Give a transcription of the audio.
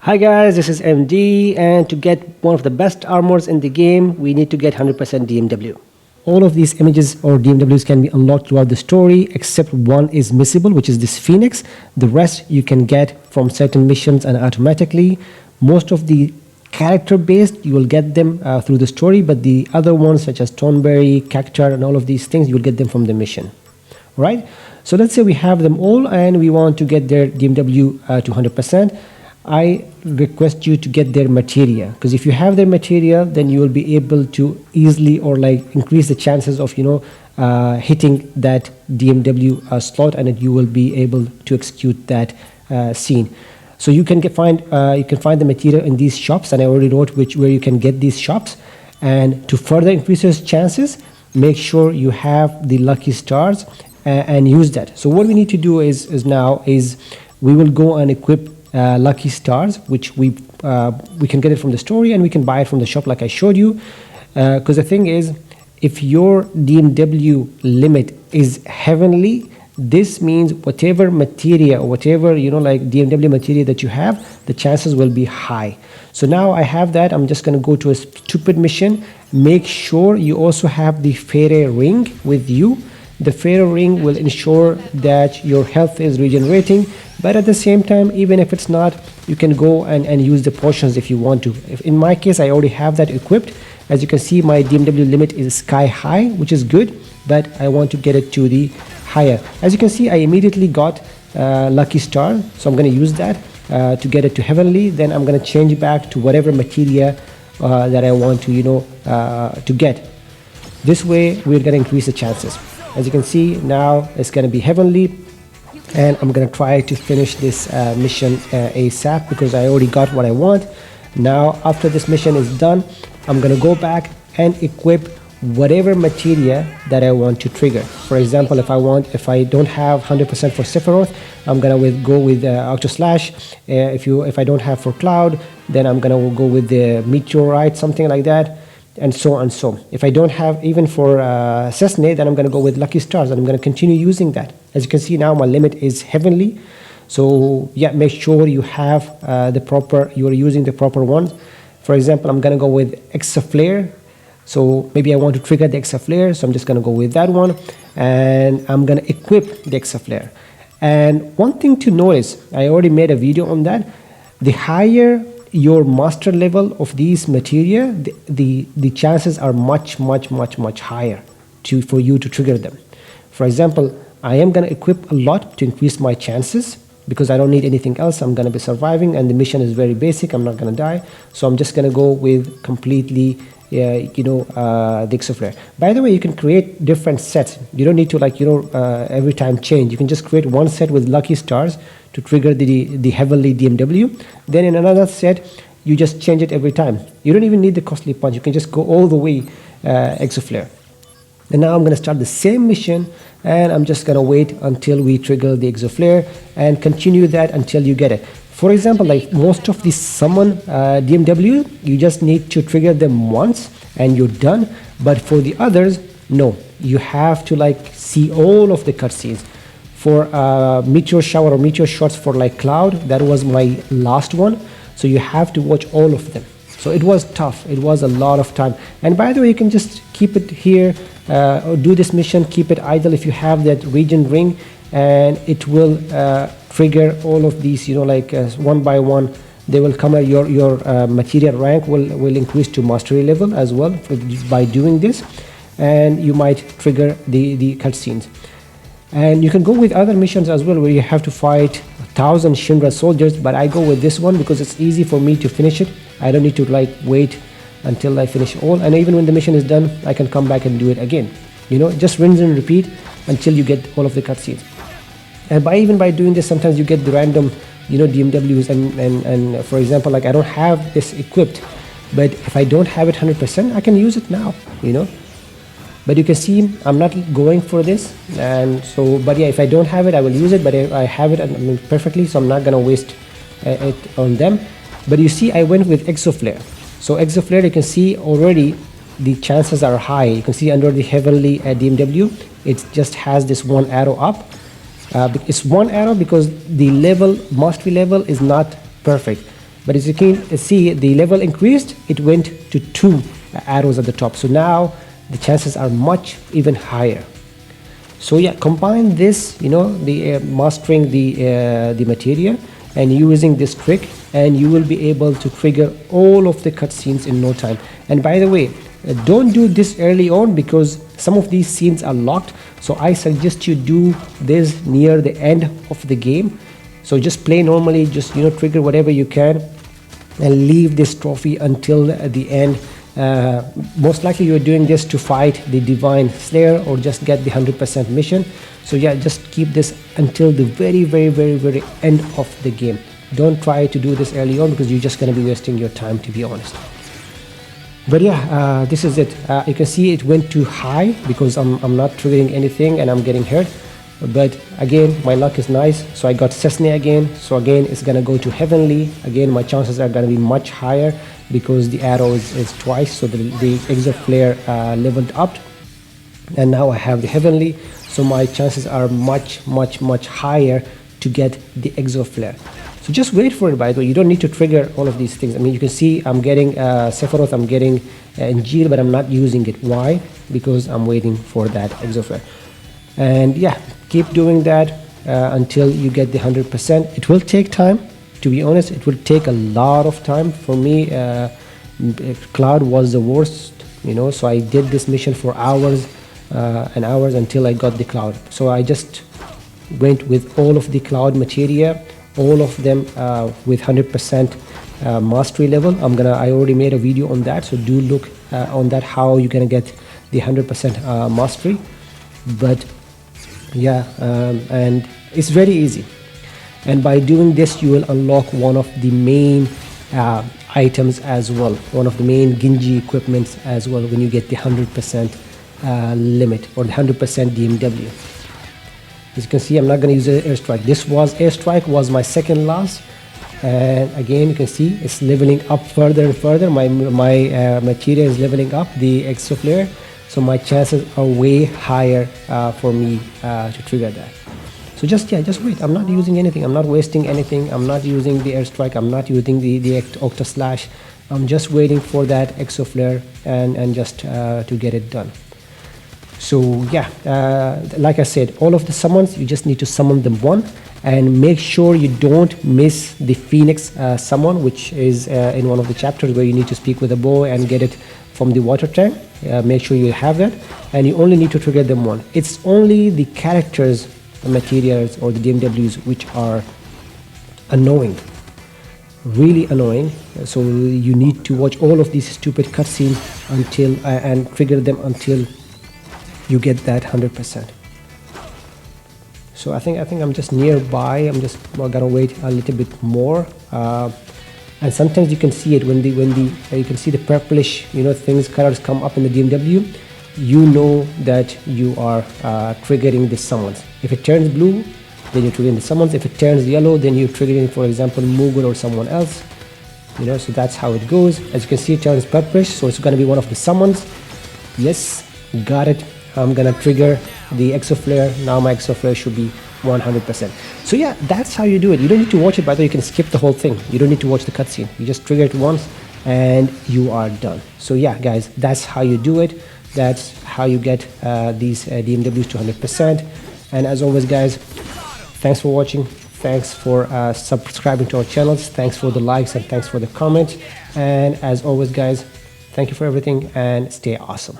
Hi guys, this is MD, and to get one of the best armors in the game, we need to get 100% DMW. All of these images or DMWs can be unlocked throughout the story, except one is missable, which is this Phoenix. The rest you can get from certain missions and automatically. Most of the character-based, you will get them through the story, but the other ones such as Thornberry, Cactar, and all of these things, you'll get them from the mission. All right? So let's say we have them all and we want to get their DMW to 100%. I request you to get their materia, because if you have their materia, then you will be able to easily or like increase the chances of hitting that DMW slot, and you will be able to execute that scene. So you can find the material in these shops, and I already wrote where you can get these shops. And to further increase your chances, make sure you have the lucky stars and use that. So what we need to do is we will go and equip lucky stars, which we can get it from the story, and we can buy it from the shop like I showed you, because the thing is, if your DMW limit is heavenly, this means whatever materia or whatever like DMW materia that you have, the chances will be high. So now I have that. I'm just going to go to a stupid mission. Make sure you also have the fairy ring with you. The fairy ring will ensure that your health is regenerating, but at the same time, even if it's not, you can go and use the potions if you want to. In my case, I already have that equipped. As you can see, my DMW limit is sky high, which is good, but I want to get it to the higher. As you can see, I immediately got lucky star, so I'm going to use that to get it to heavenly. Then I'm going to change back to whatever materia that I want to get. This way, we're going to increase the chances. As you can see, now it's going to be heavenly, and I'm going to try to finish this mission ASAP because I already got what I want. Now, after this mission is done, I'm going to go back and equip whatever materia that I want to trigger. For example, if I don't have 100% for Sephiroth, I'm going to go with Octo Slash. If I don't have for Cloud, then I'm going to go with the Meteorite, something like that. And so on and so. If I don't have even for Cessna, then I'm going to go with Lucky Stars, and I'm going to continue using that. As you can see now, my limit is heavenly. So yeah, make sure you have you are using the proper ones. For example, I'm going to go with Exaflare. So maybe I want to trigger the Exaflare, so I'm just going to go with that one, and I'm going to equip the Exaflare. And one thing to notice, I already made a video on that. The higher your master level of these materia, the chances are much higher for you to trigger them. For example, I am going to equip a lot to increase my chances because I don't need anything else. I'm going to be surviving, and the mission is very basic. I'm not going to die, so I'm just going to go with completely the Exaflare. By the way, you can create different sets. You don't need to every time change. You can just create one set with lucky stars to trigger the heavenly DMW. Then in another set, you just change it every time. You don't even need the costly punch. You can just go all the way Exaflare. And now I'm going to start the same mission, and I'm just going to wait until we trigger the Exaflare and continue that until you get it. For example, like most of the summon DMW, you just need to trigger them once and you're done. But for the others, no. You have to see all of the cutscenes. For Meteor Shower or Meteor Shots for Cloud, that was my last one. So you have to watch all of them. So it was tough. It was a lot of time. And by the way, you can just keep it here, or do this mission, keep it idle if you have that regen ring, and it will trigger all of these, one by one. They will come. Your material rank will increase to mastery level as well by doing this, and you might trigger the cutscenes. And you can go with other missions as well, where you have to fight 1,000 Shinra soldiers, but I go with this one because it's easy for me to finish it. I don't need to wait until I finish all, and even when the mission is done, I can come back and do it again. Just rinse and repeat until you get all of the cutscenes. And by doing this, sometimes you get the random DMWs, and for example, I don't have this equipped, but if I don't have it 100%, I can use it now. But you can see I'm not going for this, and so, but yeah, if I don't have it, I will use it, but I have it perfectly, so I'm not gonna waste it on them. But you see, I went with Exaflare. So Exaflare, you can see already the chances are high. You can see under the heavenly DMW, it just has this one arrow up. It's one arrow because the mastery level is not perfect. But as you can see, the level increased, it went to 2 arrows at the top. So now the chances are much even higher. So yeah, combine this, you know, the mastering the materia and using this trick, and you will be able to trigger all of the cutscenes in no time. And by the way, don't do this early on because some of these scenes are locked. So I suggest you do this near the end of the game. So just play normally, just, you know, trigger whatever you can and leave this trophy until the end. Most likely you're doing this to fight the Divine Slayer or just get the 100% mission. So yeah, just keep this until the very end of the game. Don't try to do this early on because you're just going to be wasting your time, to be honest. But yeah, this is it. You can see it went too high because I'm not triggering anything and I'm getting hurt. But again, my luck is nice, so I got Cessna again. So again, it's gonna go to Heavenly. Again, my chances are gonna be much higher because the arrow is twice, so the Exo Flare leveled up, and now I have the Heavenly, so my chances are much higher to get the Exo Flare. So just wait for it, by the way. You don't need to trigger all of these things. I mean, you can see I'm getting Sephiroth, I'm getting Injil, but I'm not using it. Why? Because I'm waiting for that Exo Flare. And yeah, keep doing that until you get the 100%. It will take time, to be honest. It will take a lot of time. For me, Cloud was the worst, you know, so I did this mission for hours and hours until I got the Cloud. So I just went with all of the Cloud materia, all of them with 100% mastery level. I already made a video on that, so do look on that, how you're gonna get the 100% mastery. But yeah, and it's very easy, and by doing this you will unlock one of the main items as well, one of the main Genji equipments as well, when you get the 100% limit or the 100% DMW. As you can see, I'm not going to use airstrike. Airstrike was my second last, and again you can see it's leveling up further and further. My material is leveling up, the Exo Flare. So my chances are way higher for me to trigger that. So just wait. I'm not using anything. I'm not wasting anything. I'm not using the airstrike. I'm not using the Octa Slash. I'm just waiting for that Exo Flare and just to get it done. So yeah, like I said, all of the summons, you just need to summon them one, and make sure you don't miss the Phoenix summon, which is in one of the chapters where you need to speak with a boy and get it from the water tank. Make sure you have that, and you only need to trigger them one. It's only the characters, the materials, or the DMWs which are annoying, really annoying. So you need to watch all of these stupid cutscenes until and trigger them until you get that 100%. So I think I'm just nearby. I'm just gonna wait a little bit more. And sometimes you can see it when you can see the purplish, you know, colors come up in the DMW. You know that you are triggering the summons. If it turns blue, then you're triggering the summons. If it turns yellow, then you're triggering, for example, Mughal or someone else. You know, so that's how it goes. As you can see, it turns purplish, so it's gonna be one of the summons. Yes, got it. I'm gonna trigger the Exo Flare. Now my Exo Flare should be 100%. So yeah, that's how you do it. You don't need to watch it, by the way. You can skip the whole thing. You don't need to watch the cutscene. You just trigger it once and you are done. So yeah, guys, that's how you do it. That's how you get these DMWs to 100%. And as always, guys, thanks for watching. Thanks for subscribing to our channels. Thanks for the likes and thanks for the comments. And as always, guys, thank you for everything and stay awesome.